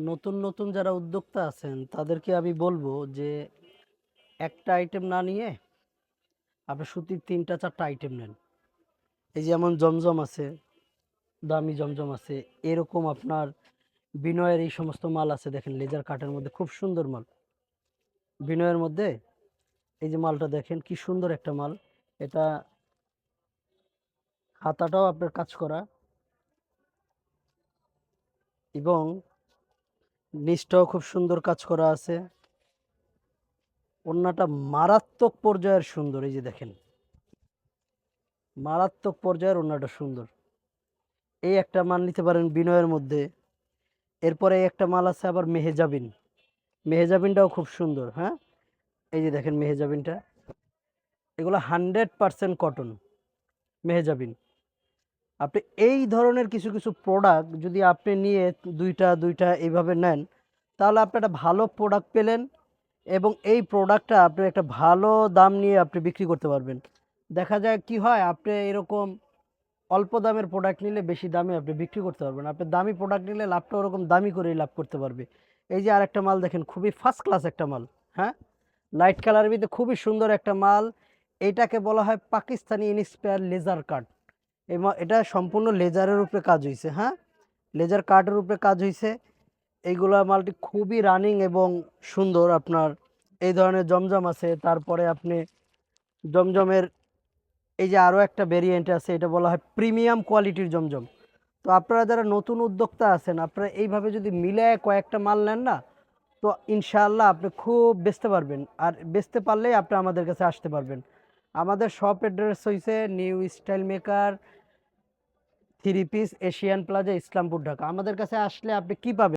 নতুন নতুন যারা উদ্যোক্তা আছেন তাদেরকে আমি বলবো যে একটা আইটেম না নিয়ে আপনি সুতির ৩টা ৪টা আইটেম নেন। এই যেমন জমজম আছে, দামি জমজম আছে, এরকম আপনার বিনয়ের এই সমস্ত মাল আছে। দেখেন লেজার কাটের মধ্যে খুব সুন্দর মাল। বিনয়ের মধ্যে এই যে মালটা দেখেন কি সুন্দর একটা মাল। এটা হাতাটাও আপনার কাজ করা এবং নিচটাও খুব সুন্দর কাজ করা আছে। ওড়নাটা মারাত্মক পর্যায়ের সুন্দর। এই যে দেখেন মারাত্মক পর্যায়ের ওড়নাটা সুন্দর। এই একটা মাল নিতে পারেন বিনয়ের মধ্যে। এরপরে একটা মাল আছে আবার মেহেজাবিন। মেহেজাবিনটাও খুব সুন্দর। হ্যাঁ, এই যে দেখেন মেহেজাবিনটা, এগুলো 100% কটন মেহেজাবিন। আপনি এই ধরনের কিছু কিছু প্রোডাক্ট যদি আপনি নিয়ে দুইটা দুইটা এইভাবে নেন, তাহলে আপনি একটা ভালো প্রোডাক্ট পেলেন এবং এই প্রোডাক্টটা আপনি একটা ভালো দাম নিয়ে আপনি বিক্রি করতে পারবেন। দেখা যায় কি হয়, আপনি এরকম অল্প দামের প্রোডাক্ট নিলে বেশি দামে আপনি বিক্রি করতে পারবেন। আপনি দামি প্রোডাক্ট নিলে লাভটা ওরকম দামি করেই লাভ করতে পারবে। এই যে আরেকটা মাল দেখেন, খুবই ফার্স্ট ক্লাস একটা মাল। হ্যাঁ, লাইট কালারের ভিতরে খুবই সুন্দর একটা মাল। এইটাকে বলা হয় পাকিস্তানি ইন্সপায়ার লেজার কাট। এটা সম্পূর্ণ লেজারের উপরে কাজ হয়েছে। হ্যাঁ, লেজার কাটের উপরে কাজ হয়েছে। এইগুলা মালটি খুবই রানিং এবং সুন্দর। আপনার এই ধরনের জমজম আছে। তারপরে আপনি জমজমের এই যে আরও একটা ভেরিয়েন্ট আছে, এটা বলা হয় প্রিমিয়াম কোয়ালিটির জমজম। তো আপনারা যারা নতুন উদ্যোক্তা আছেন, আপনারা এইভাবে যদি মিলায় কয়েকটা মাল নেন না, তো ইনশাআল্লাহ আপনি খুব বেচতে পারবেন। আর বেচতে পারলেই আপনি আমাদের কাছে আসতে পারবেন। আমাদের শপ অ্যাড্রেস হইছে new style maker, 3 piece, Asian plaza, Islampur, Dhaka. আমাদের কাছে আসলে আপনি কি পাবেন?